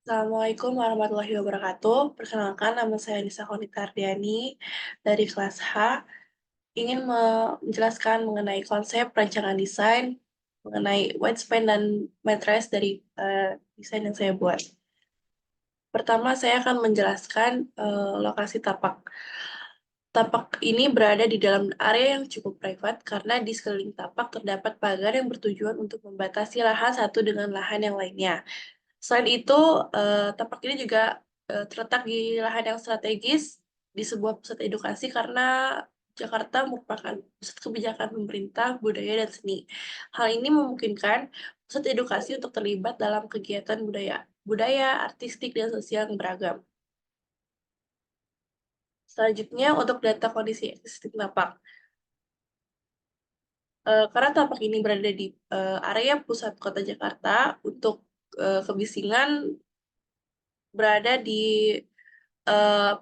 Assalamualaikum warahmatullahi wabarakatuh. Perkenalkan, nama saya Nisa Konita Ardiani dari kelas H. Ingin menjelaskan mengenai konsep rancangan desain, mengenai wingspan dan matrice dari desain yang saya buat. Pertama, saya akan menjelaskan lokasi tapak. Tapak ini berada di dalam area yang cukup privat karena di sekeliling tapak terdapat pagar yang bertujuan untuk membatasi lahan satu dengan lahan yang lainnya. Selain itu, tapak ini juga terletak di lahan yang strategis di sebuah pusat edukasi karena Jakarta merupakan pusat kebijakan pemerintah, budaya, dan seni. Hal ini memungkinkan pusat edukasi untuk terlibat dalam kegiatan budaya, artistik, dan sosial yang beragam. Selanjutnya, untuk data kondisi existing tapak. Karena tapak ini berada di area pusat kota Jakarta, untuk kebisingan berada di eh,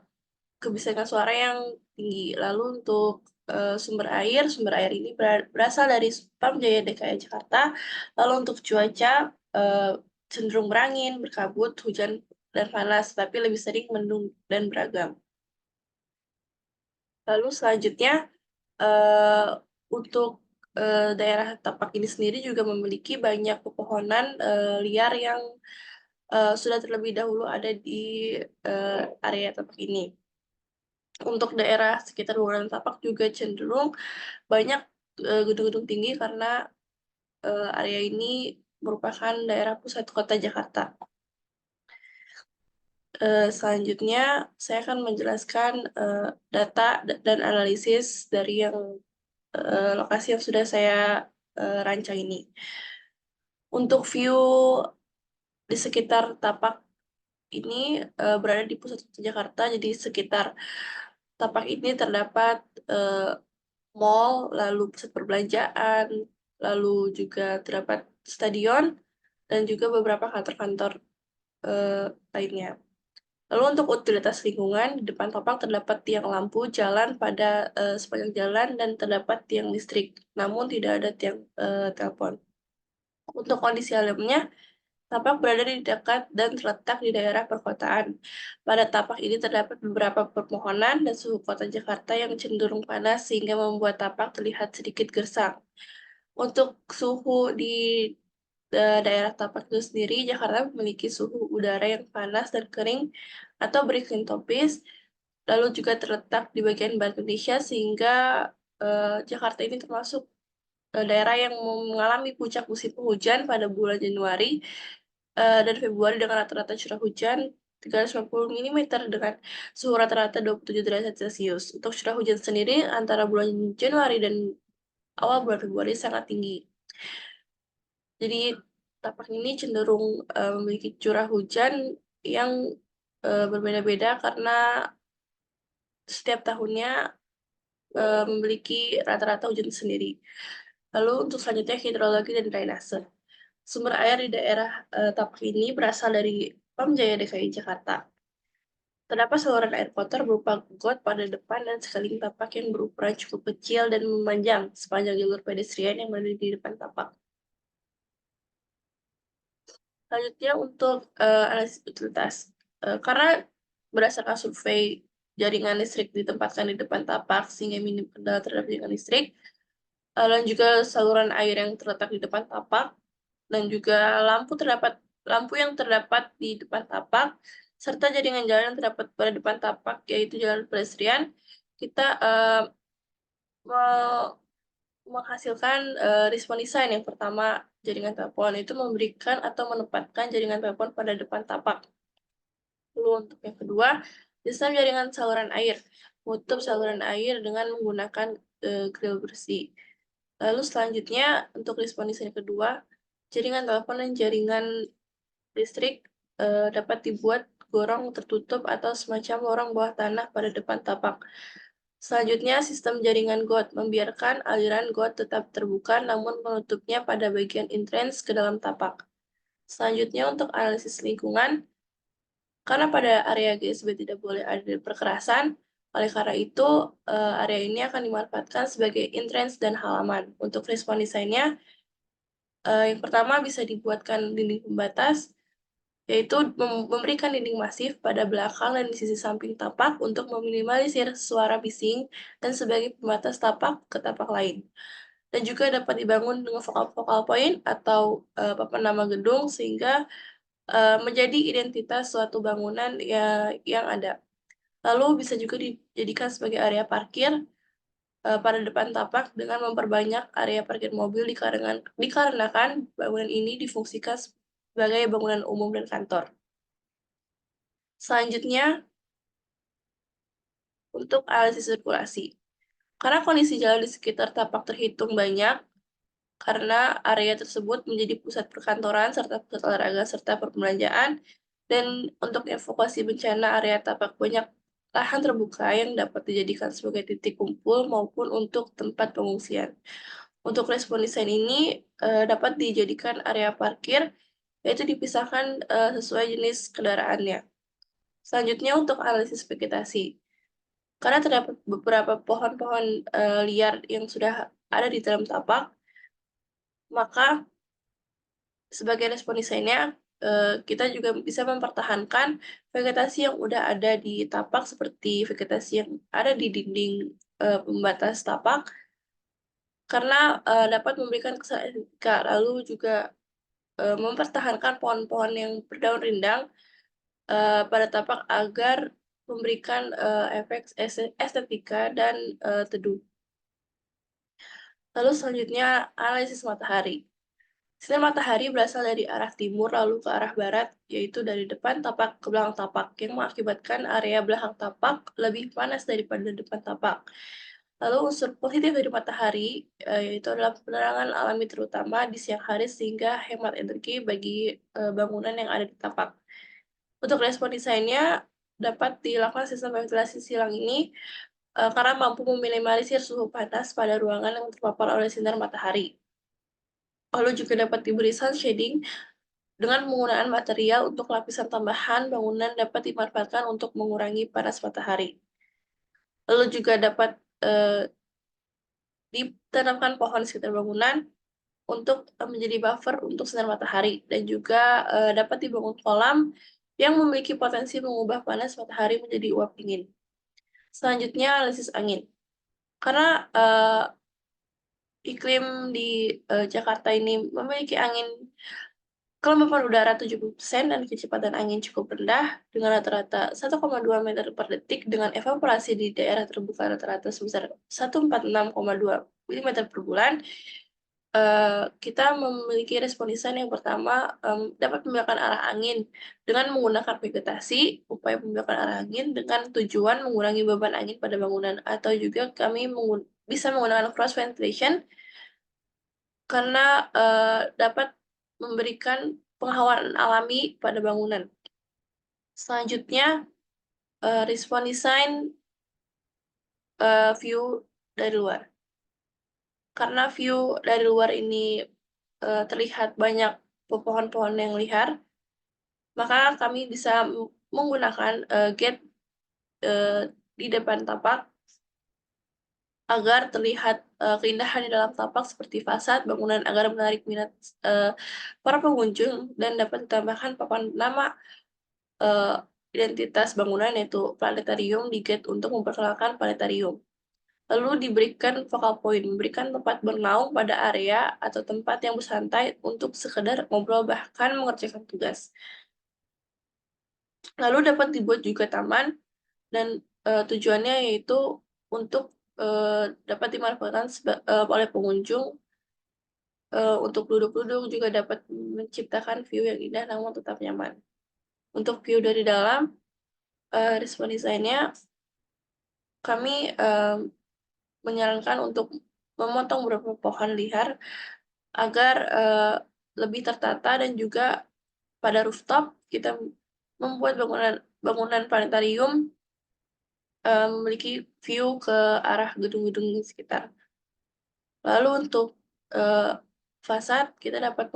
kebisingan suara yang tinggi. Lalu untuk sumber air ini berasal dari Pam Jaya DKI Jakarta. Lalu untuk cuaca eh, cenderung berangin, berkabut, hujan, dan panas, tapi lebih sering mendung dan beragam. Lalu selanjutnya eh, untuk daerah Tapak ini sendiri juga memiliki banyak pepohonan liar yang sudah terlebih dahulu ada di area Tapak ini. Untuk daerah sekitar Bundaran Tapak juga cenderung banyak gedung-gedung tinggi karena area ini merupakan daerah pusat kota Jakarta. Selanjutnya, saya akan menjelaskan data dan analisis dari lokasi yang sudah saya rancang ini. Untuk view di sekitar Tapak ini berada di pusat kota Jakarta, jadi sekitar Tapak ini terdapat eh, mall, lalu pusat perbelanjaan, lalu juga terdapat stadion, dan juga beberapa kantor-kantor eh, lainnya. Lalu untuk utilitas lingkungan, di depan Topang terdapat tiang lampu jalan pada sepanjang jalan dan terdapat tiang listrik, namun tidak ada tiang telepon. Untuk kondisi alamnya, Tapak berada di dekat dan terletak di daerah perkotaan. Pada tapak ini terdapat beberapa pepohonan dan suhu kota Jakarta yang cenderung panas sehingga membuat tapak terlihat sedikit gersang. Untuk suhu di daerah Tapak itu sendiri, Jakarta memiliki suhu udara yang panas dan kering atau beriklim tropis, lalu juga terletak di bagian barat Indonesia sehingga Jakarta ini termasuk daerah yang mengalami puncak musim penghujan pada bulan Januari dan Februari dengan rata-rata curah hujan 350 mm dengan suhu rata-rata 27 derajat Celcius. Untuk curah hujan sendiri antara bulan Januari dan awal bulan Februari sangat tinggi. Jadi tapak ini cenderung memiliki curah hujan yang berbeda-beda karena setiap tahunnya memiliki rata-rata hujan sendiri. Lalu untuk selanjutnya hidrologi dan drainase. Sumber air di daerah Tapak ini berasal dari Pam Jaya DKI Jakarta. Terdapat saluran air kotor berupa got pada depan dan sekeliling tapak yang berukuran cukup kecil dan memanjang sepanjang jalur pedestrian yang berada di depan tapak. Selanjutnya untuk analisis utilitas. Karena berdasarkan survei jaringan listrik ditempatkan di depan tapak sehingga minim kendala terhadap jaringan listrik, dan juga saluran air yang terletak di depan tapak, dan juga lampu yang terdapat di depan tapak, serta jaringan jalan yang terdapat pada depan tapak, yaitu jalan pedestrian, kita menghasilkan respon desain. Yang pertama, jaringan telepon itu memberikan atau menempatkan jaringan telepon pada depan tapak. Lalu untuk yang kedua, desain jaringan saluran air. Menutup saluran air dengan menggunakan grill bersih. Lalu selanjutnya, untuk respon desain kedua, jaringan telepon dan jaringan listrik dapat dibuat gorong tertutup atau semacam lorong bawah tanah pada depan tapak. Selanjutnya, sistem jaringan got membiarkan aliran got tetap terbuka namun menutupnya pada bagian entrance ke dalam tapak. Selanjutnya, untuk analisis lingkungan, karena pada area GSB tidak boleh ada perkerasan, oleh karena itu area ini akan dimanfaatkan sebagai entrance dan halaman. Untuk respon desainnya, yang pertama bisa dibuatkan dinding pembatas, yaitu memberikan dinding masif pada belakang dan di sisi samping tapak untuk meminimalisir suara bising dan sebagai pembatas tapak ke tapak lain. Dan juga dapat dibangun dengan focal point atau papan nama gedung sehingga menjadi identitas suatu bangunan yang ada. Lalu bisa juga dijadikan sebagai area parkir pada depan tapak dengan memperbanyak area parkir mobil dikarenakan bangunan ini difungsikan sebagai bangunan umum dan kantor. Selanjutnya, untuk analisis sirkulasi. Karena kondisi jalan di sekitar tapak terhitung banyak, karena area tersebut menjadi pusat perkantoran serta pusat olahraga serta perbelanjaan, dan untuk evakuasi bencana area tapak banyak lahan terbuka yang dapat dijadikan sebagai titik kumpul maupun untuk tempat pengungsian. Untuk respon desain ini dapat dijadikan area parkir, yaitu dipisahkan sesuai jenis kendaraannya. Selanjutnya untuk analisis vegetasi. Karena terdapat beberapa pohon-pohon liar yang sudah ada di dalam tapak, maka sebagai respon desainnya kita juga bisa mempertahankan vegetasi yang udah ada di tapak seperti vegetasi yang ada di dinding pembatas tapak, karena dapat memberikan kesan estetika, lalu juga mempertahankan pohon-pohon yang berdaun rindang pada tapak agar memberikan efek estetika dan teduh. Lalu selanjutnya analisis matahari. Sinar matahari berasal dari arah timur lalu ke arah barat, yaitu dari depan tapak ke belakang tapak, yang mengakibatkan area belakang tapak lebih panas daripada depan tapak. Lalu unsur positif dari matahari yaitu adalah penerangan alami terutama di siang hari sehingga hemat energi bagi bangunan yang ada di tapak. Untuk respon desainnya dapat dilakukan sistem ventilasi silang ini karena mampu meminimalisir suhu panas pada ruangan yang terpapar oleh sinar matahari. Lalu juga dapat diberi sun shading dengan penggunaan material untuk lapisan tambahan bangunan dapat dimanfaatkan untuk mengurangi panas matahari. Lalu juga dapat ditanamkan pohon di sekitar bangunan untuk menjadi buffer untuk sinar matahari dan juga dapat dibangun kolam yang memiliki potensi mengubah panas matahari menjadi uap dingin. Selanjutnya analisis angin. Karena iklim di Jakarta ini memiliki angin kelembapan udara 70% dan kecepatan angin cukup rendah dengan rata-rata 1,2 meter per detik dengan evaporasi di daerah terbuka rata-rata sebesar 146,2 mm per bulan. Kita memiliki respon desain yang pertama dapat membiarkan arah angin dengan menggunakan vegetasi, upaya membiarkan arah angin dengan tujuan mengurangi beban angin pada bangunan, atau juga kami bisa menggunakan cross ventilation karena dapat memberikan penghawaan alami pada bangunan. Selanjutnya, respon desain view dari luar. Karena view dari luar ini terlihat banyak pohon-pohon yang liar, maka kami bisa menggunakan gate di depan tapak agar terlihat keindahan di dalam tapak seperti fasad bangunan agar menarik minat para pengunjung dan dapat ditambahkan papan nama identitas bangunan yaitu planetarium di gate untuk memperkenalkan planetarium. Lalu diberikan focal point, memberikan tempat bernaung pada area atau tempat yang bersantai untuk sekedar ngobrol bahkan mengerjakan tugas. Lalu dapat dibuat juga taman dan tujuannya yaitu untuk dapat dimanfaatkan oleh pengunjung untuk duduk-duduk, juga dapat menciptakan view yang indah namun tetap nyaman. Untuk view dari dalam, respon desainnya kami menyarankan untuk memotong beberapa pohon liar agar lebih tertata, dan juga pada rooftop kita membuat bangunan planetarium memiliki view ke arah gedung-gedung di sekitar. Lalu untuk fasad kita dapat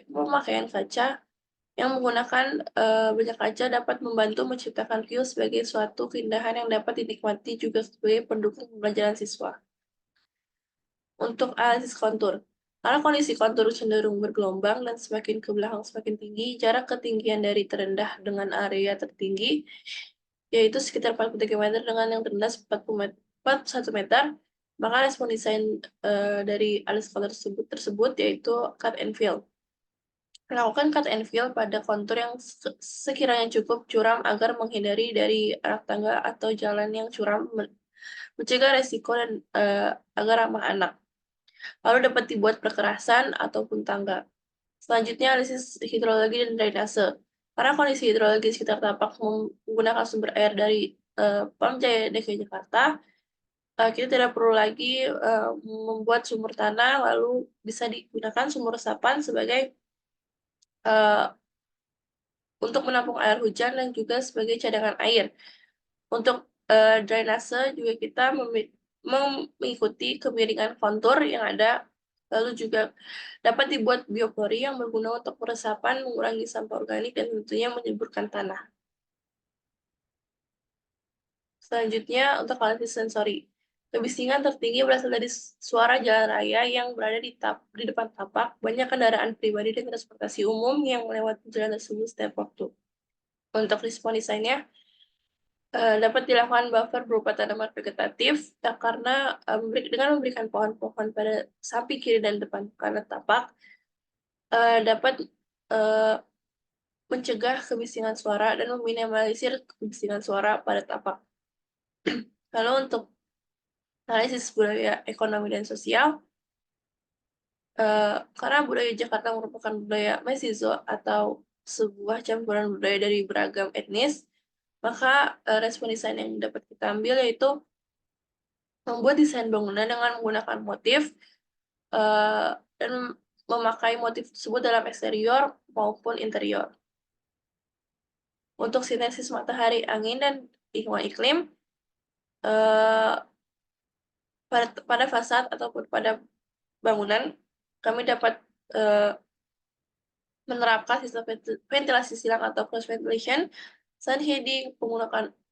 pemakaian kaca yang menggunakan banyak kaca dapat membantu menciptakan view sebagai suatu keindahan yang dapat dinikmati juga sebagai pendukung pembelajaran siswa. Untuk analisis kontur. Karena kondisi kontur cenderung bergelombang dan semakin ke belakang semakin tinggi, jarak ketinggian dari terendah dengan area tertinggi, yaitu sekitar 43 meter dengan yang terendah 41 meter, maka respon desain dari alis kontur tersebut yaitu cut and fill. Lakukan cut and fill pada kontur yang sekiranya cukup curam agar menghindari dari anak tangga atau jalan yang curam, mencegah resiko dan agar ramah anak. Lalu dapat dibuat perkerasan ataupun tangga. Selanjutnya, analisis hidrologi dan drainase. Karena kondisi hidrologi sekitar tapak menggunakan sumber air dari Pamjaya DKI Jakarta, kita tidak perlu lagi membuat sumur tanah, lalu bisa digunakan sumur resapan sebagai untuk menampung air hujan dan juga sebagai cadangan air. Untuk drainase juga kita mengikuti kemiringan kontur yang ada, lalu juga dapat dibuat biopori yang berguna untuk peresapan, mengurangi sampah organik, dan tentunya menyuburkan tanah. Selanjutnya, untuk analisis sensori. Kebisingan tertinggi berasal dari suara jalan raya yang berada di depan tapak. Banyak kendaraan pribadi dan transportasi umum yang melewati jalan tersebut setiap waktu. Untuk respon desainnya, dapat dilakukan buffer berupa tanaman vegetatif, karena dengan memberikan pohon-pohon pada samping kiri dan depan kanan tapak, dapat mencegah kebisingan suara dan meminimalisir kebisingan suara pada tapak. Lalu untuk analisis budaya, ekonomi, dan sosial, karena budaya Jakarta merupakan budaya mestizo atau sebuah campuran budaya dari beragam etnis, maka respon desain yang dapat kita ambil yaitu membuat desain bangunan dengan menggunakan motif dan memakai motif tersebut dalam eksterior maupun interior. Untuk sintesis matahari, angin, dan lingkungan iklim, pada fasad ataupun pada bangunan, kami dapat menerapkan sistem ventilasi silang atau cross ventilation, sun shading,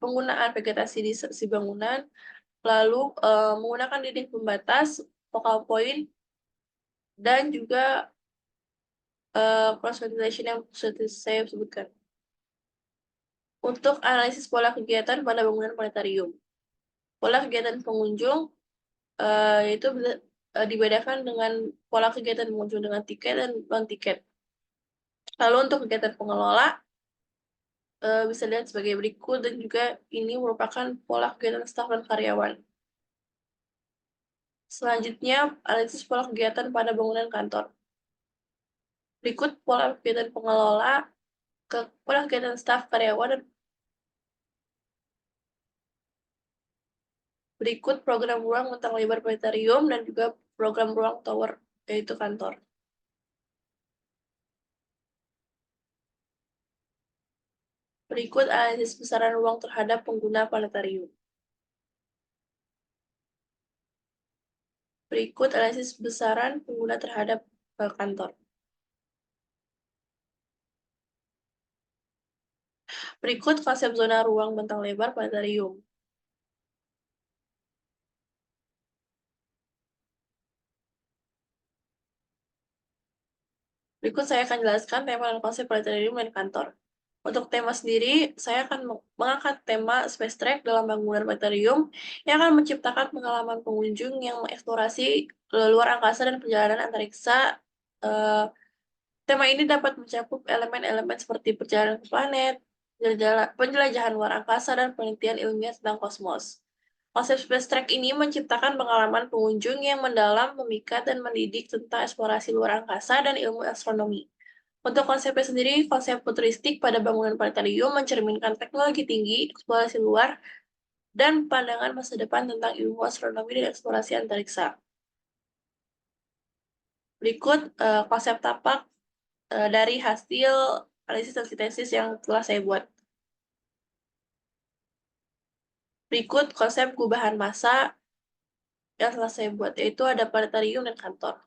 penggunaan vegetasi di sisi bangunan, lalu menggunakan dinding pembatas, focal point, dan juga cross ventilation yang sudah saya sebutkan. Untuk analisis pola kegiatan pada bangunan planetarium. Pola kegiatan pengunjung itu dibedakan dengan pola kegiatan pengunjung dengan tiket dan non-tiket. Lalu untuk kegiatan pengelola, bisa dilihat sebagai berikut, dan juga ini merupakan pola kegiatan staf dan karyawan. Selanjutnya, analisis pola kegiatan pada bangunan kantor. Berikut pola kegiatan pengelola, pola kegiatan staf, karyawan, dan berikut program ruang bentang lebar planetarium dan juga program ruang tower, yaitu kantor. Berikut analisis besaran ruang terhadap pengguna planetarium. Berikut analisis besaran pengguna terhadap kantor. Berikut konsep zona ruang bentang lebar planetarium. Berikut saya akan jelaskan tema dan konsep planetarium dan kantor. Untuk tema sendiri, saya akan mengangkat tema Space Trek dalam bangunan planetarium yang akan menciptakan pengalaman pengunjung yang mengeksplorasi luar angkasa dan perjalanan antariksa. Tema ini dapat mencakup elemen-elemen seperti perjalanan ke planet, penjelajahan luar angkasa, dan penelitian ilmiah tentang kosmos. Konsep Space Trek ini menciptakan pengalaman pengunjung yang mendalam, memikat, dan mendidik tentang eksplorasi luar angkasa dan ilmu astronomi. Untuk konsepnya sendiri, konsep futuristik pada bangunan planetarium mencerminkan teknologi tinggi, eksplorasi luar, dan pandangan masa depan tentang ilmu astronomi dan eksplorasi antariksa. Berikut konsep tapak dari hasil analisis dan sintesis yang telah saya buat. Berikut konsep gubahan massa yang telah saya buat, yaitu ada planetarium dan kantor.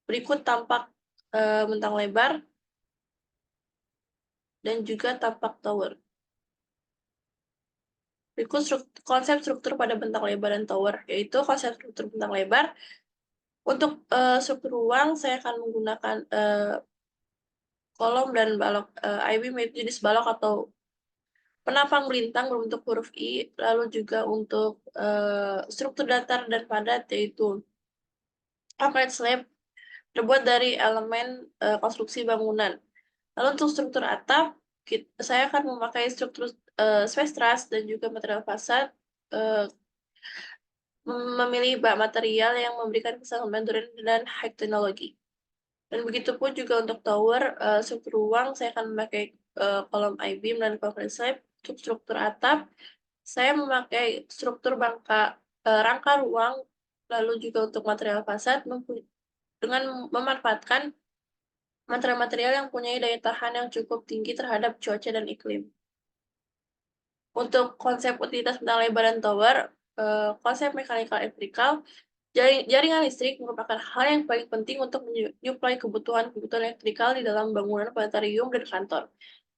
Berikut tampak bentang lebar dan juga tampak tower. Berikut konsep struktur pada bentang lebar dan tower, yaitu konsep struktur bentang lebar. Untuk struktur ruang, saya akan menggunakan kolom dan balok. I-beam itu jenis balok atau penapang melintang berbentuk huruf I, lalu juga untuk struktur datar dan padat, yaitu upright slab, terbuat dari elemen konstruksi bangunan. Lalu untuk struktur atap, saya akan memakai struktur space truss dan juga material fasad, memilih material yang memberikan kesan membenturan dan high teknologi. Dan begitu pun juga untuk tower, struktur ruang, saya akan memakai kolom I-beam dan concrete slab. Untuk struktur atap, saya memakai struktur rangka ruang, lalu juga untuk material fasad, dengan memanfaatkan material-material yang punya daya tahan yang cukup tinggi terhadap cuaca dan iklim. Untuk konsep utilitas bentang lebar dan tower, konsep mechanical electrical, jaringan listrik merupakan hal yang paling penting untuk menyuplai kebutuhan elektrikal di dalam bangunan planetarium dan kantor.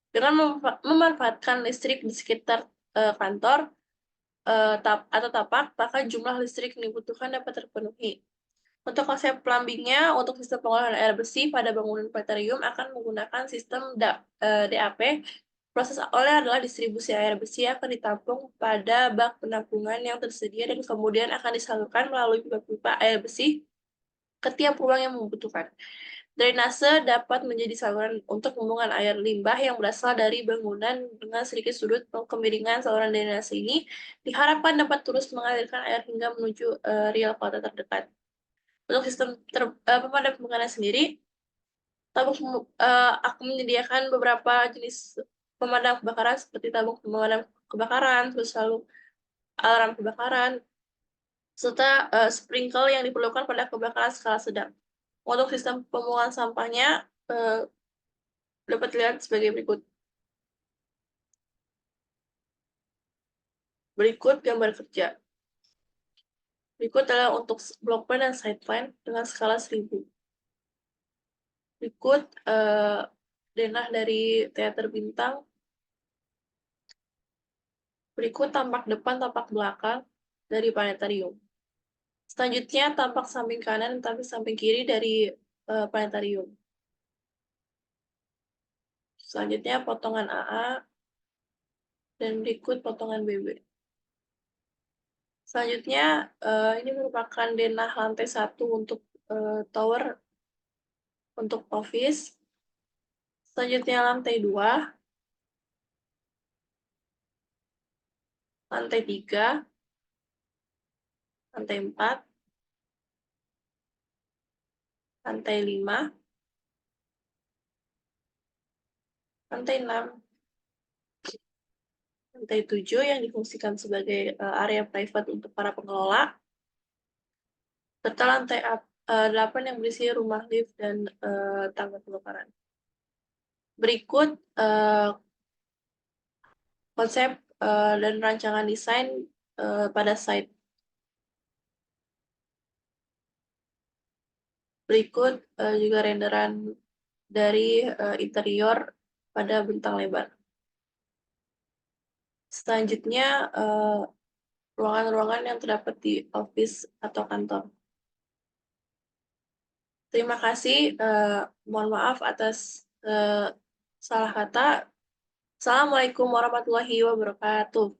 Dengan memanfaatkan listrik di sekitar kantor atau tapak, maka jumlah listrik yang dibutuhkan dapat terpenuhi. Untuk konsep plumbingnya, untuk sistem pengolahan air bersih pada bangunan planetarium akan menggunakan sistem DAP. Proses awalnya adalah distribusi air bersih yang akan ditampung pada bak penampungan yang tersedia dan kemudian akan disalurkan melalui pipa-pipa air bersih ke tiap ruang yang membutuhkan. Drainase dapat menjadi saluran untuk pembuangan air limbah yang berasal dari bangunan dengan sedikit sudut kemiringan. Saluran drainase ini diharapkan dapat terus mengalirkan air hingga menuju real kota terdekat. Untuk sistem pemadam kebakaran sendiri, aku menyediakan beberapa jenis pemadam kebakaran seperti tabung pemadam kebakaran, terus lalu alarm kebakaran, serta sprinkle yang diperlukan pada kebakaran skala sedang. Untuk sistem pembuangan sampahnya dapat dilihat sebagai berikut. Berikut gambar kerja. Berikut adalah untuk block plan dan side plan dengan skala 1000. Berikut denah dari teater bintang. Berikut tampak depan, tampak belakang dari planetarium. Selanjutnya tampak samping kanan dan tampak samping kiri dari planetarium. Selanjutnya potongan AA dan berikut potongan BB. Selanjutnya ini merupakan denah lantai 1 untuk tower untuk office. Selanjutnya lantai 2, lantai 3, lantai 4, lantai 5, lantai 6, lantai 7 yang difungsikan sebagai area private untuk para pengelola, serta lantai 8 yang berisi rumah lift dan tangga kebakaran. Berikut konsep dan rancangan desain pada site. Berikut juga renderan dari interior pada bentang lebar. Selanjutnya ruangan-ruangan yang terdapat di office atau kantor. Terima kasih. Mohon maaf atas salah kata. Assalamualaikum warahmatullahi wabarakatuh.